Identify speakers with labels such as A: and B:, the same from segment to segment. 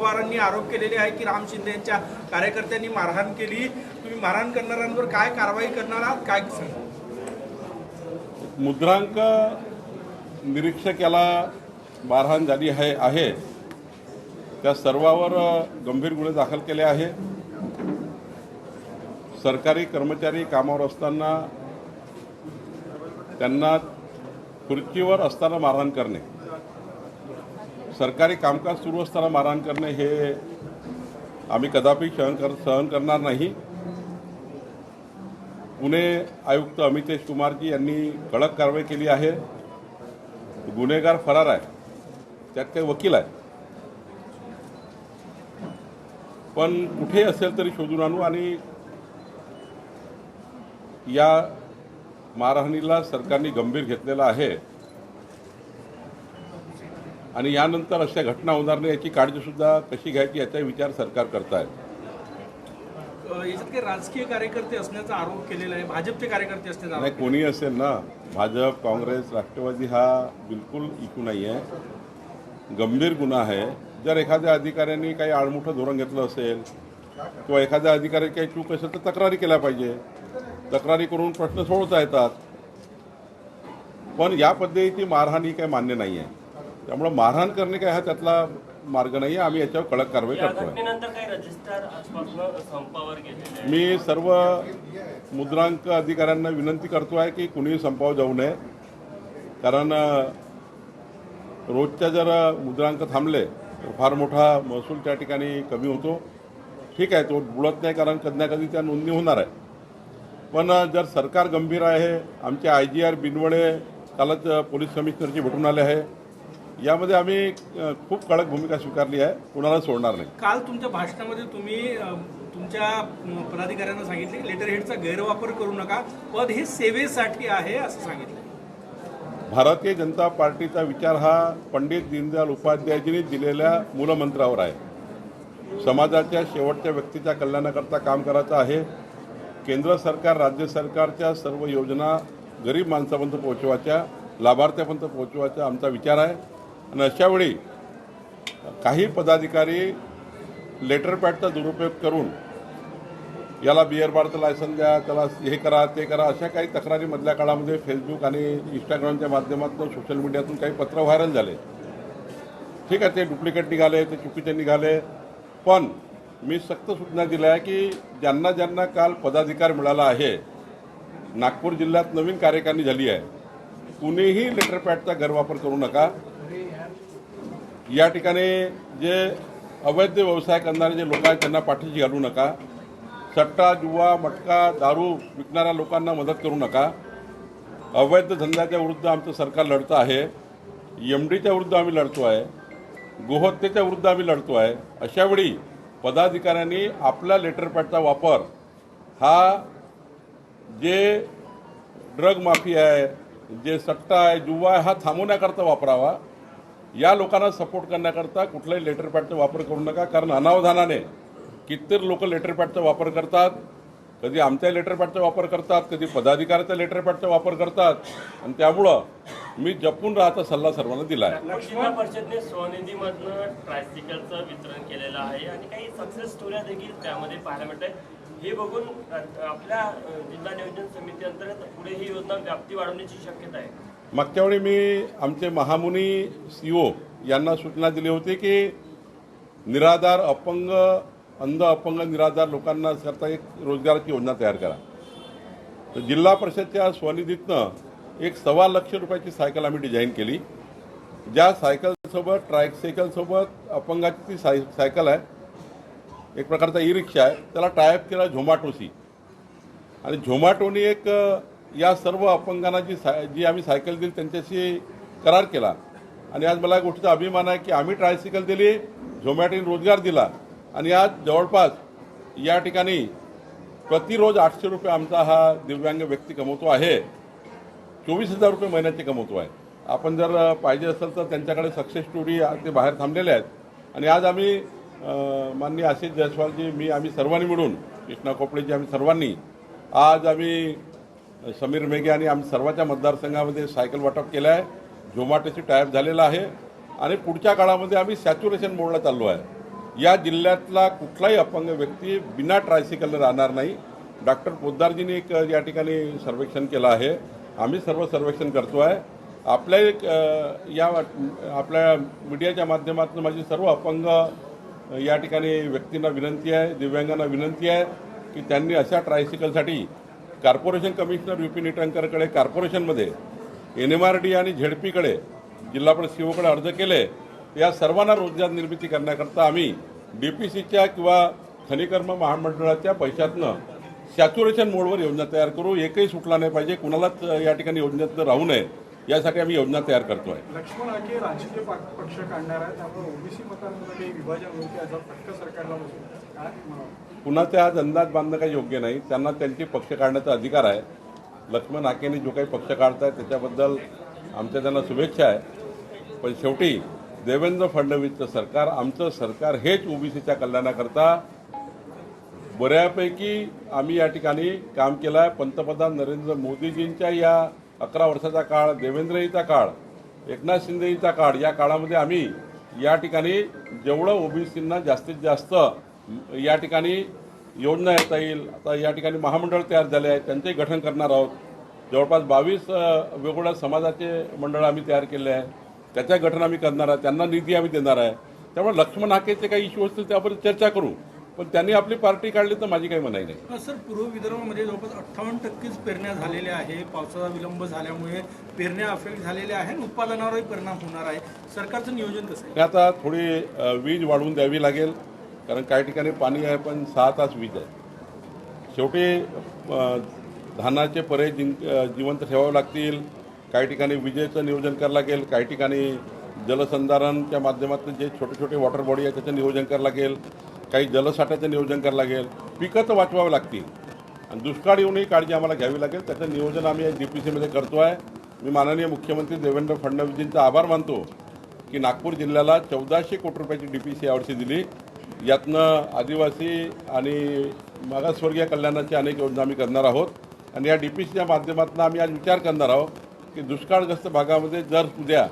A: पवारांनी आरोप केलेले आहे की राम शिंदे यांच्या कार्यकर्त्यांनी मारहाण केली। तुम्ही मारहाण करणाऱ्यांवर काय कारवाई करणार आहात, काय सांगा?
B: मुद्रांक निरीक्षक याला मारहाण झाली आहे त्या सर्वांवर गंभीर गुन्हे दाखल केले आहे। सरकारी कर्मचारी कामावर असताना त्यांना खुर्चीवर असताना मारहाण करणे, सरकारी कामकाज सुरू असताना मारहाण करणे हे आम्ही कदापि सहन करणार नाही। पुणे आयुक्त अमितेश कुमारजी यांनी कडक कारवाई केली आहे। गुन्हेगार फरार आहे, त्यात काही वकील आहे, पण कुठे असेल तरी शोधून आणू आणि या मारहाणीला सरकारने गंभीर घेतलेला आहे आणि यानंतर अशा घटना होणार नाही याची काळजी सुद्धा कशी घ्यायची याचा विचार सरकार करत आहे।
A: याच्यात काही राजकीय कार्यकर्ते असण्याचा आरोप केलेला आहे, भाजपचे कार्यकर्ते असण्याचा
B: नाही, कोणी असेल ना, भाजप, काँग्रेस, राष्ट्रवादी हा बिलकुल इशू नाही आहे, गंभीर गुन्हा आहे। जर एखाद्या अधिकाऱ्यांनी काही आळमुठं धोरण घेतलं असेल किंवा एखाद्या अधिकाऱ्याची काही चूक असेल तर तक्रारी केल्या पाहिजे, तक्रारी करून प्रश्न सोडवता येतात, पण या पद्धतीची मारहाण ही काही मान्य नाही आहे। त्यामुळे मारहाण करणे काय हा त्यातला मार्ग नाही आहे। आम्ही याच्यावर कडक कारवाई करतोय। मी सर्व मुद्रांक अधिकाऱ्यांना विनंती करतोय की कुणीही संपावर जाऊ नये, कारण रोजच्या जर मुद्रांक थांबले तर फार मोठा महसूल त्या ठिकाणी कमी होतो। ठीक आहे, तो बुडत नाही कारण कधी ना कधी त्या नोंदणी होणार आहे, पण जर सरकार गंभीर आहे, आमचे IGR बिनवडे कालच पोलीस कमिशनरची भेटून आले आहे, यामध्ये आम्ही खूप कडक भूमिका स्वीकारली आहे, कुणाला सोडणार नाही।
A: काल तुमच्या भाषणामध्ये तुम्ही तुमच्या पदाधिकाऱ्यांना सांगितले की लेटर हेडचा गैरवापर करू नका, पद हे सेवेसाठी आहे असं सांगितलं।
B: भारतीय जनता पार्टीचा विचार हा पंडित दीनदयाल उपाध्यायजींनी दिलेल्या मूलमंत्रावर आहे। समाजाच्या शेवटच्या व्यक्तीच्या कल्याणाकरता काम करायचं आहे। केंद्र सरकार, राज्य सरकारच्या सर्व योजना गरीब माणसापर्यंत पोहोचवायच्या, लाभार्थ्यापर्यंत पोहोचवायचा आमचा विचार आहे। आणि अशावेळी काही पदाधिकारी लेटर पॅडचा दुरुपयोग करून याला बिअर बारचं लायसन द्या, त्याला हे करा, ते करा, अशा काही तक्रारी मधल्या काळामध्ये फेसबुक आणि इंस्टाग्रामच्या माध्यमातून, सोशल मीडियातून काही पत्र व्हायरल झाले। ठीक आहे, ते डुप्लिकेट निघाले, ते चुकीचे निघाले, पण मी सक्त सूचना दिल्या आहे की ज्यांना ज्यांना काल पदाधिकार मिळाला आहे, नागपूर जिल्ह्यात नवीन कार्यकारिणी झाली आहे, कुणीही लेटर पॅडचा गैरवापर करू नका। या ठिकाणी जे अवैध व्यवसाय करणारे जे लोक आहेत त्यांना पाठीशी घालू नका। सट्टा, जुवा, मटका, दारू विकणाऱ्या लोकांना मदत करू नका। अवैध धंद्याच्या विरुद्ध आमचं सरकार लढतं आहे, MDच्या विरुद्ध आम्ही लढतो आहे, गोहत्येच्या विरुद्ध आम्ही लढतो आहे। अशावेळी पदाधिकाऱ्यांनी आपल्या लेटर पॅडचा वापर हा जे ड्रग माफिया आहे, जे सट्टा आहे, जुवा आहे, हा थांबवण्याकरता वापरावा। या लोकांना सपोर्ट करण्याकरता कुठल्याही लेटर पॅडचा वापर करू नका, कारण अनावधानाने कितीतरी लोक लेटर पॅडचा वापर करतात, कधी आमच्या लेटर पॅडचा वापर करतात, कधी पदाधिकाऱ्याच्या लेटर पॅडचा वापर करतात, आणि त्यामुळं मी जपून राहता सल्ला सर्वांना दिला आहे।
C: जिल्हा परिषदेने स्वनिधीमधनं ट्रायसिकलचं वितरण केलेलं आहे आणि काही सक्सेस स्टोऱ्या देखील त्यामध्ये पाहायला मिळतात। हे बघून आपल्या जिल्हा नियोजन समिती अंतर्गत पुढे ही योजना व्याप्ती वाढवण्याची शक्यता आहे।
B: मागच्या वेळी मी आमचे महामुनी CEO यांना सूचना दिली होती की निराधार, अपंग, अंध अपंग निराधार लोकांना करता एक रोजगाराची योजना तयार करा। तर जिल्हा परिषदच्या स्वनिधीतनं एक 1.25 लाख रुपयाची सायकल आम्ही डिझाईन केली, ज्या सायकलसोबत, ट्रायसायकलसोबत अपंगाची ती सायकल आहे, एक प्रकारचा ई-रिक्षा आहे, त्याला टायअप केला झोमॅटोशी, आणि झोमॅटोनी एक या सर्व अपंगांना जी आम्ही सायकल दिली त्यांच्याशी करार केला। आणि आज मला या गोष्टीचा अभिमान आहे की आम्ही ट्रायसायकल दिली, झोमॅटोने रोजगार दिला, आणि आज जवळपास या ठिकाणी प्रतिरोज 800 रुपये आमचा हा दिव्यांग व्यक्ती कमवतो आहे, 24,000 रुपये महिन्याचे कमवतो आहे। आपण जर पाहिजे असेल तर त्यांच्याकडे सक्सेस स्टोरी ते बाहेर थांबलेले आहेत, आणि आज आम्ही माननीय आशिष जयस्वालजी, मी, आम्ही सर्वांनी मिळून, कृष्णा खोपडेजी, आम्ही सर्वांनी आज आम्ही समीर मेघे आणि आम्ही सर्वांच्या मतदारसंघामध्ये सायकल वाटप केलं आहे, झोमॅटोशी टायअप झालेला आहे, आणि पुढच्या काळामध्ये आम्ही सॅच्युरेशन मोडला चाललो आहे। या जिल्ह्यातला कुठलाही अपंग व्यक्ती बिना ट्रायसिकलने राहणार नाही. डॉक्टर पोद्दारजींनी एक या ठिकाणी सर्वेक्षण केलं आहे. आम्ही सर्व सर्वेक्षण करतो आहे. आपल्या आपल्या मीडियाच्या माध्यमातून माझी सर्व अपंग या ठिकाणी व्यक्तींना विनंती आहे, दिव्यांगांना विनंती आहे की त्यांनी अशा ट्रायसिकलसाठी कॉर्पोरेशन कमिशनर विपिन इटनकरकडे, कॉर्पोरेशनमध्ये NMRD आणि झेडपीकडे, जिल्हा परिषद COकडे अर्ज केले. या सर्वांना रोजगार निर्मिती करण्याकरता आम्ही DPCच्या किंवा खनिकर्म महामंडळाच्या पैशातनं सॅच्युरेशन मोडवर योजना तयार करू. एकही सुटला नाही पाहिजे, कुणालाच या ठिकाणी योजनेत राहू नये यासाठी आम्ही योजना तयार करतो आहे.
D: लक्ष्मण हाके राजकीय पक्ष काढणार आहे, त्यामुळे OBC मतांमध्ये काही विभाजन होईल की याचा फटका सरकारला बसेल काय म्हणावं?
B: कुणाचा आज अंदाज बांधणं काही योग्य नाही. त्यांना त्यांची पक्ष काढण्याचा अधिकार आहे. लक्ष्मण हाकेंनी जो काही पक्ष काढताय त्याच्याबद्दल आमच्या त्यांना शुभेच्छा आहे. पण शेवटी देवेंद्र फडणवीसचं सरकार, आमचं सरकार हेच OBCच्या कल्याणाकरता बऱ्यापैकी आम्ही या ठिकाणी काम केलं आहे. पंतप्रधान नरेंद्र मोदीजींच्या या 11 वर्षाचा काळ, देवेंद्रजीचा काळ, एकनाथ शिंदेजीचा काळ, या काळामध्ये आम्ही या ठिकाणी जेवढं OBCंना जास्तीत जास्त या ठिकाणी योजना येता येईल. आता या ठिकाणी महामंडळ तयार झाले आहे, त्यांचंही गठन करणार आहोत. जवळपास 22 वेगवेगळ्या समाजाचे मंडळ आम्ही तयार केले आहे, त्याच्या गठन आम्ही करणार आहे. त्यांना निधी आम्ही देणार आहे. त्यामुळे लक्ष्मण हाकेचे काही इश्यू असतील त्यावर चर्चा करू, पण त्यांनी आपली पार्टी काढली तर माझी काही मनाई नाही.
A: सर, पूर्व विदर्भामध्ये जवळपास 58% पेरण्या झालेल्या आहे. पावसाचा विलंब झाल्यामुळे पेरण्या अफेक्ट झालेल्या आहे आणि उत्पादनावरही परिणाम होणार आहे. सरकारचं नियोजन कसं आहे?
B: आता थोडी वीज वाढवून द्यावी लागेल, कारण काही ठिकाणी पाणी आहे पण 6 तास वीज आहे. शेवटी धानाचे पर्याय जिवंत ठेवावे लागतील. काही ठिकाणी विजेचं नियोजन करावं लागेल. काही ठिकाणी जलसंधारणच्या माध्यमातून जे छोटे छोटे वॉटर बॉडी आहे त्याचं नियोजन करावं लागेल. काही जलसाठ्याचं नियोजन करावं लागेल. पिकं तर वाचवावी लागतील आणि दुष्काळ येऊनही काळजी आम्हाला घ्यावी लागेल. त्याचं नियोजन आम्ही DPCमध्ये करतो आहे. मी माननीय मुख्यमंत्री देवेंद्र फडणवीसजींचा आभार मानतो की नागपूर जिल्ह्याला 1400 कोटी रुपयाची DPC यावर्षी दिली. यातनं आदिवासी आणि मागासवर्गीय कल्याणाची अनेक योजना आम्ही करणार आहोत आणि या DPCच्या माध्यमातून आम्ही आज विचार करणार आहोत की दुष्काळग्रस्त भागामध्ये जर उद्या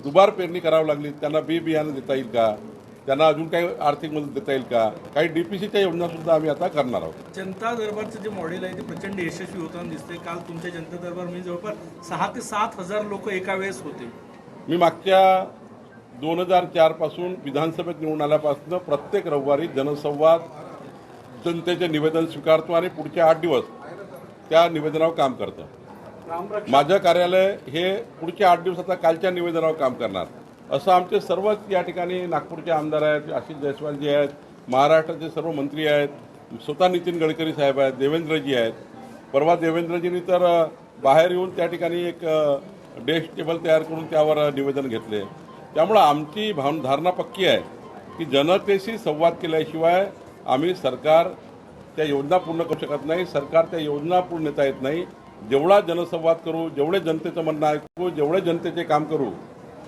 B: दुबार पेरणी करावी लागली त्यांना बियाणं देता येईल का, त्यांना अजून काही आर्थिक मदत देता येईल का, काही DPCच्या योजनासुद्धा आम्ही आता करणार आहोत.
A: जनता दरबारचं जे मॉडेल आहे ते प्रचंड यशस्वी होताना दिसते. काल तुमच्या जनता दरबारमध्ये जवळपास 6 ते 7 हजार लोक एका वेळेस होते.
B: मी मागच्या 2004 पासून विधानसभेत निवडून आल्यापासून प्रत्येक रविवारी जनसंवाद, जनतेचे निवेदन स्वीकारतो आणि पुढचे 8 दिवस त्या निवेदनावर काम करतो. माझं कार्यालय हे पुढच्या 8 दिवसाचा कालच्या निवेदनावर काम करणार. असं आमचे सर्वच या ठिकाणी नागपूरचे आमदार आहेत, आशिष जयस्वालजी आहेत, महाराष्ट्राचे सर्व मंत्री आहेत, स्वतः नितीन गडकरी साहेब आहेत, देवेंद्रजी आहेत. परवा देवेंद्रजींनी तर बाहेर येऊन त्या ठिकाणी एक डेस्क टेबल तयार करून त्यावर निवेदन घेतले. त्यामुळं आमची धारणा पक्की आहे की जनतेशी संवाद केल्याशिवाय आम्ही सरकार त्या योजना पूर्ण करू शकत नाही. सरकार त्या योजना पूर्ण नेता येत नाही. जेवढा जनसंवाद करू, जेवढे जनतेचं म्हणणं ऐकू, जेवढे जनतेचे काम करू,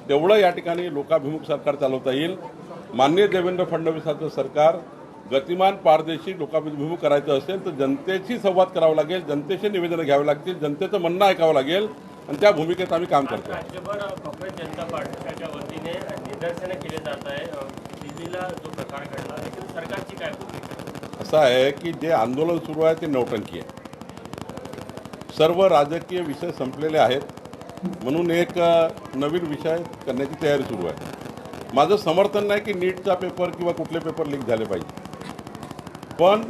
B: तेवढं या ठिकाणी लोकाभिमुख सरकार चालवता येईल. माननीय देवेंद्र फडणवीसांचं सरकार गतिमान, पारदर्शी, लोकाभिमुख करायचं असेल तर जनतेशी संवाद करावा लागेल, जनतेचे निवेदनं घ्यावे लागतील, जनतेचं म्हणणं ऐकावं लागेल आणि त्या भूमिकेत आम्ही काम करतो.
C: राज्यभर काँग्रेस जनता पार्टीच्या वतीने निदर्शनं केले जात आहे. दिल्लीला जो प्रकार घडला देखील सरकारची काय भूमिका?
B: असं आहे की जे आंदोलन सुरू आहे ते नौटंकी आहे. सर्व राजकीय विषय संपलेले आहेत म्हणून एक नवीन विषय करण्याची तयारी सुरू आहे. माझं समर्थन नाही की नीटचा पेपर किंवा कुठले पेपर लीक झाले पाहिजे, पण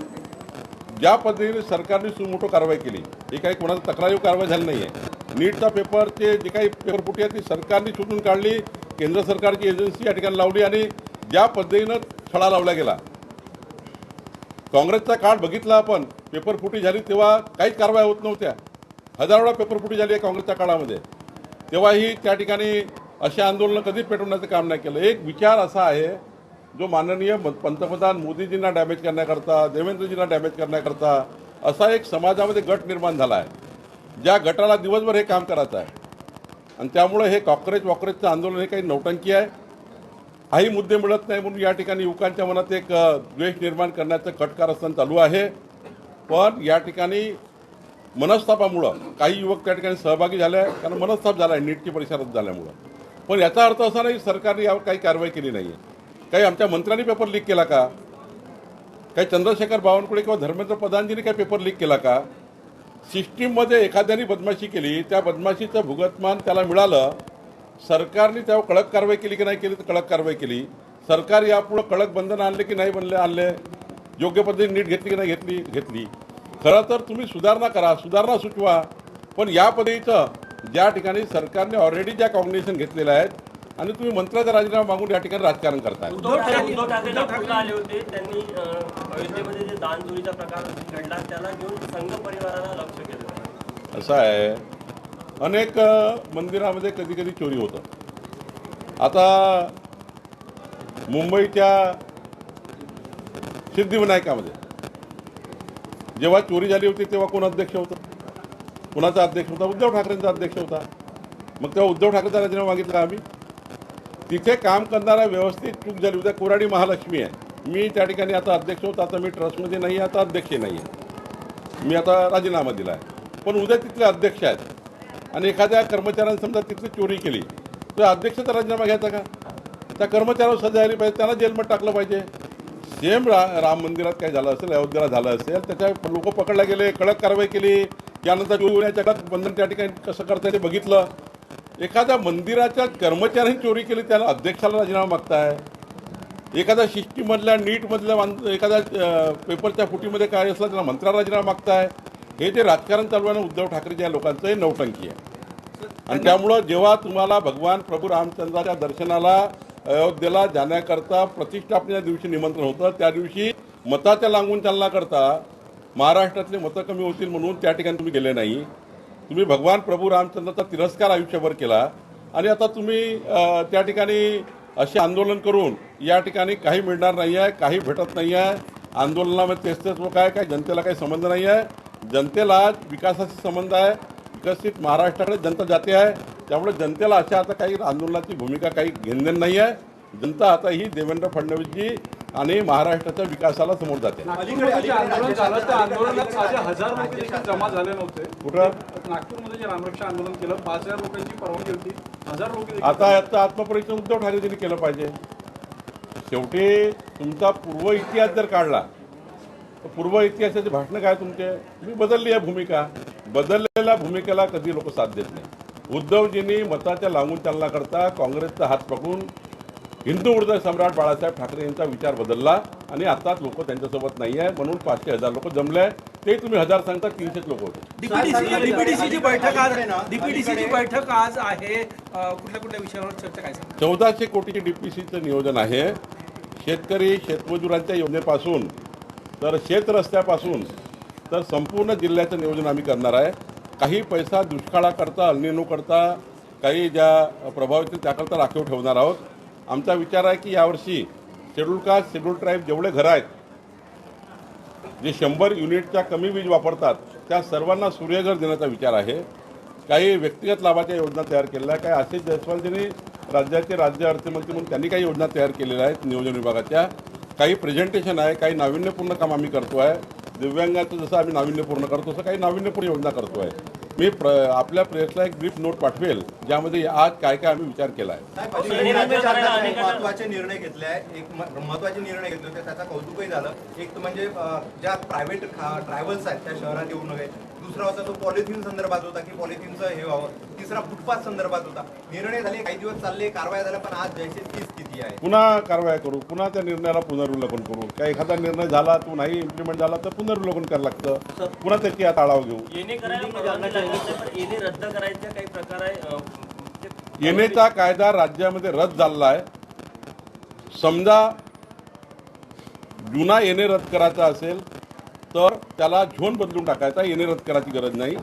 B: ज्या पद्धतीने सरकारने सुमोटो कारवाई केली, ही काही कोणाची तक्रारीव कारवाई झाली नाही आहे. नीटचा पेपरचे जे काही पेपरफुटी आहे ती सरकारने शोधून काढली, केंद्र सरकारची एजन्सी या ठिकाणी लावली आणि ज्या पद्धतीनं छळा लावला गेला. काँग्रेसचा काळ बघितला आपण, पेपरफुटी झाली तेव्हा काहीच कारवाई होत नव्हत्या. हजारो वेळा पेपरफुटी झाली आहे काँग्रेसच्या काळामध्ये, तेव्हाही त्या ठिकाणी असे आंदोलनं कधीच पेटवण्याचं काम नाही केलं. एक विचार असा आहे जो माननीय पंतप्रधान मोदीजींना डॅमेज करण्याकरता, देवेंद्रजींना डॅमेज करण्याकरता असा एक समाजामध्ये गट निर्माण झाला आहे, ज्या गटाला दिवसभर हे काम करायचं आहे. आणि त्यामुळे हे कॉकरेजचं आंदोलन हे काही नौटंकी आहे. काही मुद्दे मिळत नाही म्हणून या ठिकाणी युवकांच्या मनात एक द्वेष निर्माण करण्याचं कट कारस्थान चालू आहे. पण या ठिकाणी मनस्तापामुळं काही युवक त्या ठिकाणी सहभागी झाले आहे, कारण मनस्ताप झाला आहे नीटची परीक्षा रद्द झाल्यामुळं. पण याचा अर्थ असा नाही सरकारने यावर काही कारवाई केली नाही आहे. काही आमच्या मंत्र्यांनी पेपर लीक केला का? काही चंद्रशेखर बावनकुळे किंवा धर्मेंद्र प्रधानजींनी काही पेपर लीक केला का? सिस्टीममध्ये एखाद्याने बदमाशी केली, त्या बदमाशीचं भुगतमान त्याला मिळालं, सरकारने त्यावर कडक कारवाई केली की नाही केली? तर कडक कारवाई केली. सरकार यापुढं कडक बंधनं आणले की नाही आणले? योग्य पद्धतीने नीट घेतली की नाही घेतली? खरं तर तुम्ही सुधारणा करा, सुधारणा सुचवा, पण या पद्धतीचं ज्या ठिकाणी सरकारने ऑलरेडी ज्या कॉग्निशन घेतलेल्या आहेत आणि तुम्ही मंत्र्याचा राजीनामा मागून या ठिकाणी राजकारण करताय.
C: उद्धव ठाकरे नागपूरला आले होते. त्यांनी अयोध्येमध्ये जे दानचोरीचा प्रकार घडला त्याला घेऊन संघ परिवाराला लक्ष केलं.
B: असं आहे, अनेक मंदिरामध्ये कधी कधी चोरी होतं. आता मुंबईच्या सिद्धिविनायकामध्ये जेव्हा चोरी झाली होती तेव्हा कोण अध्यक्ष होतं? कोणाचा अध्यक्ष होता? उद्धव ठाकरेंचा अध्यक्ष होता. मग तेव्हा उद्धव ठाकरेंचा राजीनामा मागितला आम्ही. तिथे काम करणारा व्यवस्थित चूक झाली होती. कोराडी महालक्ष्मी आहे, मी त्या ठिकाणी आता अध्यक्ष होतो, आता मी ट्रस्टमध्ये नाही आहे, आता अध्यक्ष नाही आहे, मी आता राजीनामा दिला आहे. पण उद्या तिथले अध्यक्ष आहेत आणि एखाद्या कर्मचाऱ्याने समजा तिथली चोरी केली तर अध्यक्षाचा राजीनामा घ्यायचा का? त्या कर्मचाऱ्यावर सजा झाली पाहिजे, त्यांना जेलमध्ये टाकलं पाहिजे. सेम राम मंदिरात काय झालं असेल, अयोध्येला झालं असेल, त्याच्या लोक पकडले गेले, कडक कारवाई केली. त्यानंतर चोरी होण्याच्या कडक बंधन त्या ठिकाणी कसं करता ते बघितलं. एखाद्या मंदिराच्या कर्मचाऱ्यांनी चोरी केली त्याला अध्यक्षाला राजीनामा मागताय. एखाद्या सिस्टीममधल्या नीटमधल्या एखाद्या पेपरच्या फुटीमध्ये काय असलं त्याला मंत्र्याला राजीनामा मागताय. हे जे राजकारण चालू आहे ना उद्धव ठाकरेच्या लोकांचं, हे नौटंकी आहे. आणि त्यामुळं जेव्हा तुम्हाला भगवान प्रभू रामचंद्राच्या दर्शनाला अयोध्येला जाण्याकरता प्रतिष्ठापनेच्या दिवशी निमंत्रण होतं, त्या दिवशी मताच्या लागून चालण्याकरता महाराष्ट्रातले मतं कमी होतील म्हणून त्या ठिकाणी तुम्ही गेले नाही. तुम्ही भगवान प्रभू रामचंद्राचा तिरस्कार आयुष्यभर केला आणि आता तुम्ही त्या ठिकाणी असे आंदोलन करून या ठिकाणी काही मिळणार नाही आहे, काही भेटत नाही आहे. आंदोलनामध्ये तेच लोक आहे, काही जनतेला काही संबंध नाही आहे. जनतेला विकासाशी संबंध आहे. विकसित महाराष्ट्राकडे जनता जाते आहे. त्यामुळे जनतेला अशा आता काही आंदोलनाची भूमिका काही घेणं नाही आहे. जनता आता ही देवेंद्र फडणवीसजी आणि महाराष्ट्राच्या विकासाला समोर जाते.
D: नागपूरमध्ये जे आंदोलन झालं त्या आंदोलनात साधे 1000 लोक देखील जमा झाले नव्हते.
B: कुठं?
D: नागपूरमध्ये जे रामरक्षा आंदोलन केलं 5000 लोकांची परवानगी होती, 1000 लोक.
B: आता याचं आत्मपरीक्षण उद्धव ठाकरेंनी केलं पाहिजे. शेवटी तुमचा पूर्व इतिहास जर काढला तर पूर्व इतिहासाची भाषणं काय तुमचे? तुम्ही बदलली आहे भूमिका. बदललेल्या भूमिकेला कधी लोक साथ देत नाही. उद्धवजींनी मताच्या लागून चालण्याकरता काँग्रेसचा हात पकडून हिंदू हृदय सम्राट बाळासाहेब ठाकरे यांचा विचार बदलला आणि आता लोक त्यांच्यासोबत नाही आहे म्हणून 500-1000 लोक जमले. ते तुम्ही 1000 सांगता, 300 लोक होते.
A: डीपीडीसीची बैठक आज आहे. कुठल्या कुठल्या विषयावर चर्चा काय सांगा?
B: 1400 कोटीचे डीपीसीचं नियोजन आहे. शेतकरी शेतमजुरांच्या योजनेपासून तर शेत रस्त्यापासून तर संपूर्ण जिल्ह्याचं नियोजन आम्ही करणार आहे. काही पैसा दुष्काळाकरता, अल्निनोकरता, काही ज्या प्रभावित त्याकरता राखीव ठेवणार आहोत. आमचा विचार आहे की यावर्षी शेड्यूल कास्ट, शेड्यूल ट्राईब जेवढे घरं आहेत जे 100 युनिटच्या कमी वीज वापरतात त्या सर्वांना सूर्यघर देण्याचा विचार आहे. काही व्यक्तिगत लाभाच्या योजना तयार केलेल्या आहे. काही आशिष जयस्वालजींनी राज्याचे राज्य अर्थमंत्री म्हणून त्यांनी काही योजना तयार केलेल्या आहेत नियोजन विभागाच्या. काही प्रेझेंटेशन आहे, काही नाविन्यपूर्ण काम आम्ही करतो आहे. दिव्यांगाचं जसं आम्ही नाविन्यपूर्ण करतो तसं काही नाविन्यपूर्ण योजना करतो आहे. मी आपल्या प्रेसला एक ब्रीफ नोट पाठवेल ज्यामध्ये आज काय काय आम्ही विचार केला आहे.
E: महत्वाचे निर्णय घेतले आहे. एक महत्वाचे निर्णय घेतले होते, त्याचा कौतुकही झालं. एक तर म्हणजे ज्या प्रायव्हेट ट्रॅव्हल्स आहेत त्या शहरात येऊ नये. दुसरा होता तो पॉलिथिन संदर्भात होता की पॉलिथिनचं हे व्हावं. तिसरा फुटपाथ संदर्भात होता. निर्णय झाले, काही दिवस चालले, कारवाया झाल्या, पण आज जैसे ती स्थिती आहे.
B: पुन्हा कारवाया करू, पुन्हा त्या निर्णयाला पुनर्विलोकन करू. काय एखादा निर्णय झाला तो नाही इम्प्लिमेंट झाला तर पुनर्विलोकन करायला लागतं. पुन्हा त्याची आता आढावा घेऊ.
C: येणे रद्द करायचे काही प्रकार आहे.
B: येणेचा कायदा राज्यामध्ये रद्द झालेला आहे. समजा जुना येणे रद्द करायचा असेल तर त्याला झोन बदलून टाकायचा. येणे रद्द करायची गरज नाही.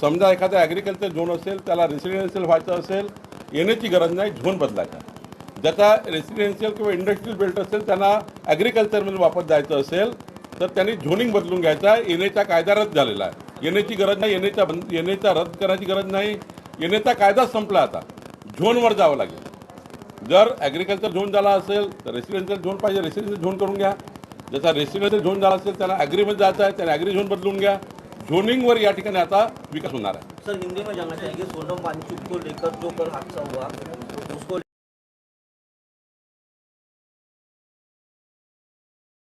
B: समजा एखादा ॲग्रिकल्चर झोन असेल त्याला रेसिडेन्शियल व्हायचं असेल, येण्याची गरज नाही, झोन बदलायचा. ज्याचा रेसिडेन्शियल किंवा इंडस्ट्रियल बेल्ट असेल त्यांना ॲग्रिकल्चरमध्ये वापस जायचं असेल तर त्यांनी झोनिंग बदलून घ्यायचा. येण्याचा कायदा रद्द झालेला आहे. येण्याची गरज नाही, येण्याचा रद्द करायची गरज नाही. येण्याचा कायदा संपला. आता झोनवर जावं लागेल. जर ॲग्रिकल्चर झोन झाला असेल तर रेसिडेन्शियल झोन पाहिजे, रेसिडेन्शियल झोन करून घ्या. ज्याचा रेसिडेन्शियल झोन झाला असेल त्याला ॲग्रीमध्ये जायचं आहे, त्याने ॲग्री झोन बदलून घ्या. झोनिंगवर या ठिकाणी आता विकास होणार है।
F: सर हिंदी में जानना चाहेंगे सोनम वांगचुक को लेकर जो कल हादसा हुआ